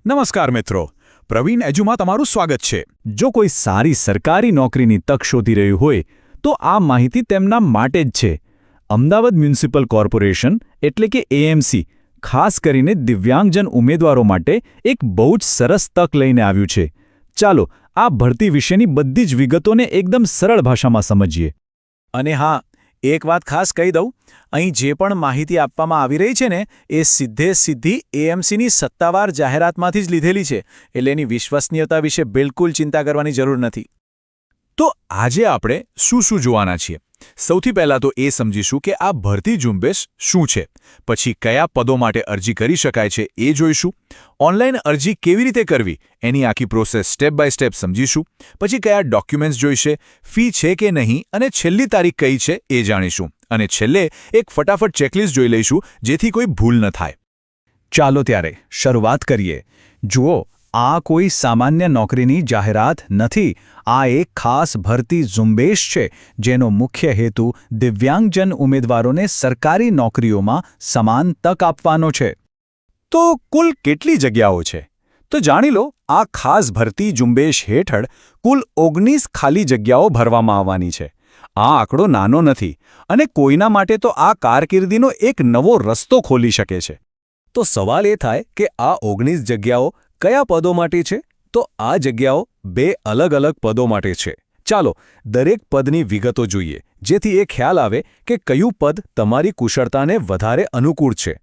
નમસ્કાર મિત્રો, પ્રવીણ એજ્યુમાં તમારું સ્વાગત છે। જો કોઈ સારી સરકારી નોકરીની તક શોધી રહ્યું હોય તો આ માહિતી તેમના માટે જ છે। અમદાવાદ મ્યુનિસિપલ કોર્પોરેશન એટલે કે એએમસી ખાસ કરીને દિવ્યાંગજન ઉમેદવારો માટે એક બહુ જ સરસ તક લઈને આવ્યું છે। ચાલો આ ભરતી વિશેની બધી જ વિગતોને એકદમ સરળ ભાષામાં સમજીએ। અને હા, એક વાત ખાસ કહી દઉં, અહીં જે પણ માહિતી આપવામાં આવી રહી છે ને એ સીધી એએમસીની સત્તાવાર જાહેરાતમાંથી જ લીધેલી છે, એટલે એની વિશ્વસનીયતા વિશે બિલકુલ ચિંતા કરવાની જરૂર નથી। તો આજે આપણે શું જોવાના છીએ? સૌથી પહેલાં તો એ સમજીશું કે આ ભરતી ઝુંબેશ શું છે, પછી કયા પદો માટે અરજી કરી શકાય છે એ જોઈશું, ઓનલાઈન અરજી કેવી રીતે કરવી એની આખી પ્રોસેસ સ્ટેપ બાય સ્ટેપ સમજીશું, પછી કયા ડોક્યુમેન્ટ્સ જોઈશે, ફી છે કે નહીં અને છેલ્લી તારીખ કઈ છે એ જાણીશું, અને છેલ્લે એક ફટાફટ ચેકલિસ્ટ જોઈ લઈશું જેથી કોઈ ભૂલ ન થાય। ચાલો ત્યારે શરૂઆત કરીએ। જુઓ, આ કોઈ સામાન્ય નોકરીની જાહેરાત નથી। આ એક ખાસ ભરતી ઝુંબેશ છે જેનો મુખ્ય હેતુ દિવ્યાંગજન ઉમેદવારોને સરકારી નોકરીઓમાં સમાન તક આપવાનો છે। તો કુલ કેટલી જગ્યાઓ છે? તો જાણી લો, આ ખાસ ભરતી ઝુંબેશ હેઠળ કુલ 19 ખાલી જગ્યાઓ ભરવામાં આવવાની છે। આ આંકડો નાનો નથી અને કોઈના માટે તો આ કારકિર્દીનો એક નવો રસ્તો ખોલી શકે છે। તો સવાલ એ થાય કે આ 19 જગ્યાઓ કયા પદો માટે છે? તો આ જગ્યાઓ 2 અલગ-અલગ પદો માટે છે। ચાલો દરેક પદની વિગતો જોઈએ જેથી એ ખ્યાલ આવે કે કયું પદ તમારી કુશળતાને વધારે અનુકૂળ છે।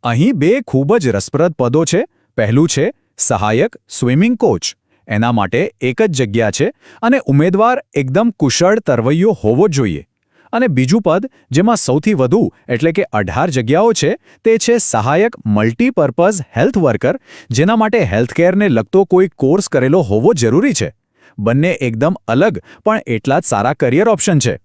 અહીં 2 ખૂબ જ રસપ્રદ પદો છે। પહેલું છે સહાયક સ્વિમિંગ કોચ। એના માટે એક જ જગ્યા છે અને ઉમેદવાર એકદમ કુશળ તરવૈયો હોવો જોઈએ। અને બીજું પદ જેમાં સૌથી વધુ એટલે કે 18 જગ્યાઓ છે તે છે સહાયક મલ્ટીપર્પઝ હેલ્થ વર્કર, જેના માટે હેલ્થકેરને લગતો કોઈ કોર્સ કરેલો હોવો જરૂરી છે। બંને એકદમ અલગ પણ એટલા જ સારા કરિયર ઓપ્શન છે।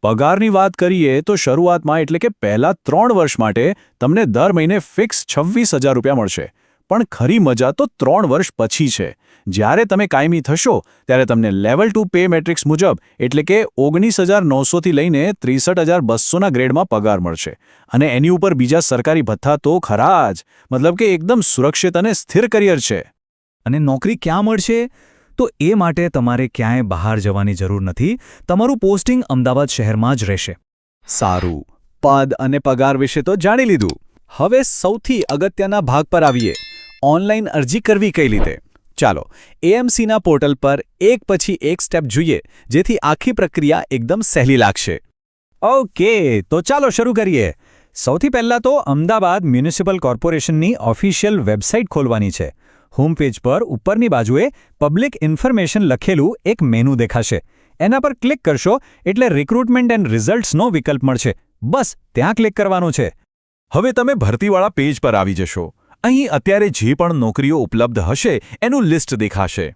પગારની વાત કરીએ તો શરૂઆતમાં એટલે કે પહેલા 3 વર્ષ માટે તમને દર મહિને ફિક્સ 26,000 રૂપિયા મળશે, પણ ખરી મજા તો 3 વર્ષ પછી છે। જ્યારે તમે કાયમી થશો ત્યારે તમને લેવલ 2 પે મેટ્રિક્સ મુજબ એટલે કે 19,900 થી લઈને 63,200ના ગ્રેડમાં પગાર મળશે, અને એની ઉપર બીજા સરકારી ભથ્થા તો ખરા જ, મતલબ કે એકદમ સુરક્ષિત અને સ્થિર કરિયર છે। અને નોકરી ક્યાં મળશે? તો એ માટે તમારે ક્યાંય બહાર જવાની જરૂર નથી। તમારું પોસ્ટિંગ અમદાવાદ શહેરમાં જ રહેશે। સારું, પદ અને પગાર વિશે તો જાણી લીધું। હવે સૌથી અગત્યના ભાગ પર આવીએ, ઓનલાઈન અરજી કરવી કઈ રીતે? ચાલો એએમસીના પોર્ટલ પર એક પછી એક સ્ટેપ જોઈએ જેથી આખી પ્રક્રિયા એકદમ સહેલી લાગશે। ઓકે, તો ચાલો શરૂ કરીએ। સૌથી પહેલાં તો અમદાવાદ મ્યુનિસિપલ કોર્પોરેશનની ઓફિશિયલ વેબસાઇટ ખોલવાની છે। હોમ પેજ પર ઉપરની બાજુએ પબ્લિક ઇન્ફોર્મેશન લખેલું એક મેનુ દેખાશે। એના પર ક્લિક કરશો એટલે રિક્રુટમેન્ટ એન્ડ રિઝલ્ટ્સનો વિકલ્પ મળશે। બસ ત્યાં ક્લિક કરવાનું છે। હવે તમે ભરતીવાળા પેજ પર આવી જશો। અહીં અત્યારે જે પણ નોકરીઓ ઉપલબ્ધ હશે એનું લિસ્ટ દેખાશે।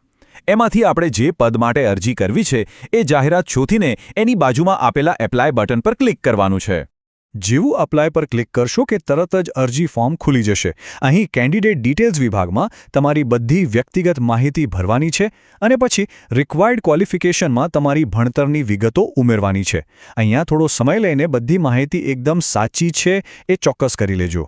એમાંથી આપણે જે પદ માટે અરજી કરવી છે એ જાહેરાત શોધીને એની બાજુમાં આપેલા એપ્લાય બટન પર ક્લિક કરવાનું છે। જેવું અપ્લાય પર ક્લિક કરશો કે તરત જ અરજી ફોર્મ ખુલી જશે। અહીં કેન્ડિડેટ ડિટેલ્સ વિભાગમાં તમારી બધી વ્યક્તિગત માહિતી ભરવાની છે અને પછી રિક્વાયર્ડ ક્વોલિફિકેશનમાં તમારી ભણતરની વિગતો ઉમેરવાની છે। અહીંયા થોડો સમય લઈને બધી માહિતી એકદમ સાચી છે એ ચોક્કસ કરી લેજો।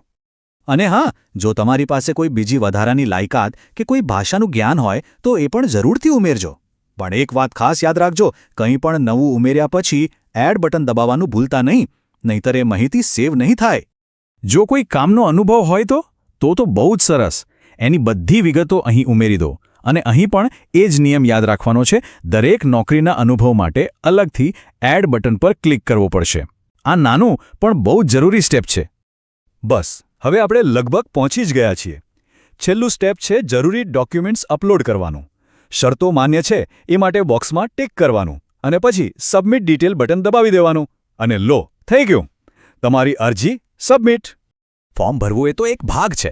અને હા, જો તમારી પાસે કોઈ બીજી વધારાની લાયકાત કે કોઈ ભાષાનું જ્ઞાન હોય તો એ પણ જરૂરથી ઉમેરજો। પણ એક વાત ખાસ યાદ રાખજો, કંઈ પણ નવું ઉમેર્યા પછી એડ બટન દબાવવાનું ભૂલતા નહીં, નહીંતર એ માહિતી સેવ નહીં થાય। જો કોઈ કામનો અનુભવ હોય તો બહુ જ સરસ, એની બધી વિગતો અહીં ઉમેરી દો। અને અહીં પણ એ જ નિયમ યાદ રાખવાનો છે, દરેક નોકરીના અનુભવ માટે અલગથી એડ બટન પર ક્લિક કરવો પડશે। આ નાનું પણ બહુ જ જરૂરી સ્ટેપ છે। બસ હવે આપણે લગભગ પહોંચી જ ગયા છીએ। છેલ્લું સ્ટેપ છે જરૂરી ડોક્યુમેન્ટ્સ અપલોડ કરવાનું। શરતો માન્ય છે એ માટે બોક્સમાં ટિક કરવાનું અને પછી સબમિટ ડિટેલ બટન દબાવી દેવાનું, અને લો, થઈ ગયું, તમારી અરજી સબમિટ। ફોર્મ ભરવું એ તો એક ભાગ છે,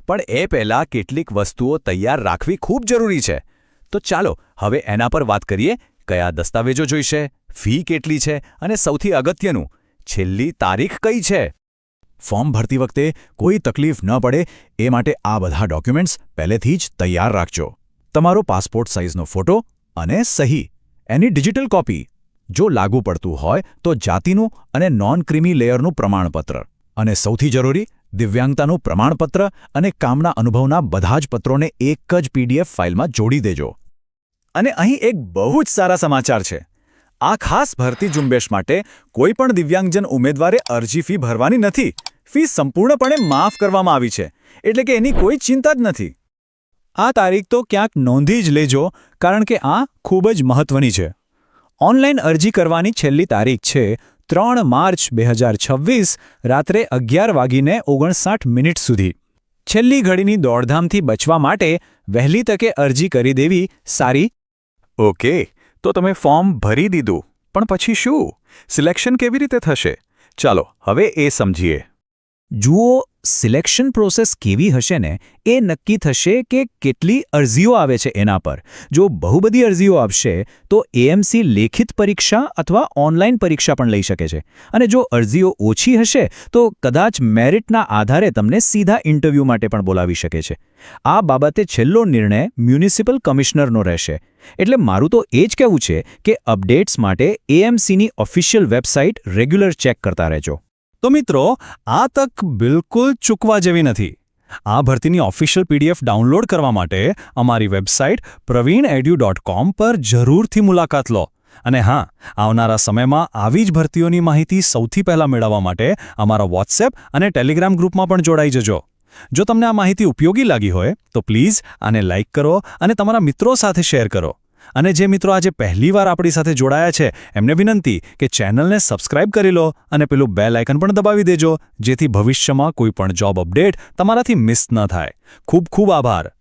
પણ એ પહેલાં કેટલીક વસ્તુઓ તૈયાર રાખવી ખૂબ જરૂરી છે। તો ચાલો હવે એના પર વાત કરીએ। કયા દસ્તાવેજો જોઈશે, ફી કેટલી છે અને સૌથી અગત્યનું, છેલ્લી તારીખ કઈ છે? ફોર્મ ભરતી વખતે કોઈ તકલીફ ન પડે એ માટે આ બધા ડોક્યુમેન્ટ્સ પહેલેથી જ તૈયાર રાખજો। તમારો પાસપોર્ટ સાઇઝનો ફોટો અને સહી, એની ડિજિટલ કોપી, જો લાગુ પડતું હોય તો જાતિનું અને નોન ક્રિમી લેયરનું પ્રમાણપત્ર, અને સૌથી જરૂરી દિવ્યાંગતાનું પ્રમાણપત્ર અને કામના અનુભવના બધા જ પત્રોને એક જ PDF ફાઇલમાં જોડી દેજો. અને અહીં એક બહુ જ સારા સમાચાર છે. આ ખાસ ભરતી ઝુંબેશ માટે કોઈ પણ દિવ્યાંગજન ઉમેદવારે અરજી ફી ભરવાની નથી. ફી સંપૂર્ણપણે માફ કરવામાં આવી છે, એટલે કે એની કોઈ ચિંતા જ નથી. આ તારીખ તો ક્યાંક નોંધી જ લેજો, કારણ કે આ ખૂબ જ મહત્વની છે. ઓનલાઈન અરજી કરવાની છેલ્લી તારીખ છે 3 માર્ચ 2026 રાત્રે 11:59 સુધી. છેલ્લી ઘડીની દોડધામથી બચવા માટે વહેલી તકે અરજી કરી દેવી સારી. ઓકે, તો તમે ફોર્મ ભરી દીધું, પણ પછી શું? સિલેક્શન કેવી રીતે થશે? ચાલો હવે એ સમજીએ. જુઓ, સિલેક્શન પ્રોસેસ કેવી હશે ને એ નક્કી થશે કે કેટલી અરજીઓ આવે છે એના પર. જો બહુ બધી અરજીઓ આવશે તો AMC લેખિત પરીક્ષા અથવા ઓનલાઈન પરીક્ષા પણ લઈ શકે છે. અને જો અરજીઓ ઓછી હશે તો કદાચ મેરિટના આધારે તમને સીધા ઇન્ટરવ્યૂ માટે પણ બોલાવી શકે છે. આ બાબતે છેલ્લો નિર્ણય મ્યુનિસિપલ કમિશનરનો રહેશે. એટલે મારું તો એ જ કહેવું છે કે અપડેટ્સ માટે AMCની ઓફિશિયલ વેબસાઇટ રેગ્યુલર ચેક કરતા રહેજો. તો મિત્રો, આ તક બિલકુલ ચૂકવા જેવી નથી. આ ભરતીની ઓફિશિયલ PDF ડાઉનલોડ કરવા માટે અમારી વેબસાઇટ praveenedu.com પર જરૂરથી મુલાકાત લો. અને હા, આવનારા સમયમાં આવી જ ભરતીઓની માહિતી સૌથી પહેલાં મેળવવા માટે અમારા WhatsApp અને Telegram ગ્રુપમાં પણ જોડાઈ જજો. જો તમને આ માહિતી ઉપયોગી લાગી હોય તો પ્લીઝ આને લાઇક કરો અને તમારા મિત્રો સાથે શેર કરો. અને જે મિત્રો આજે પહેલીવાર આપણી સાથે જોડાયા છે એમને વિનંતી કે ચેનલને સબસ્ક્રાઇબ કરી લો અને પેલું બેલ આઇકન પણ દબાવી દેજો, જેથી ભવિષ્યમાં કોઈ પણ જોબ અપડેટ તમારાથી મિસ ન થાય. ખૂબ ખૂબ આભાર.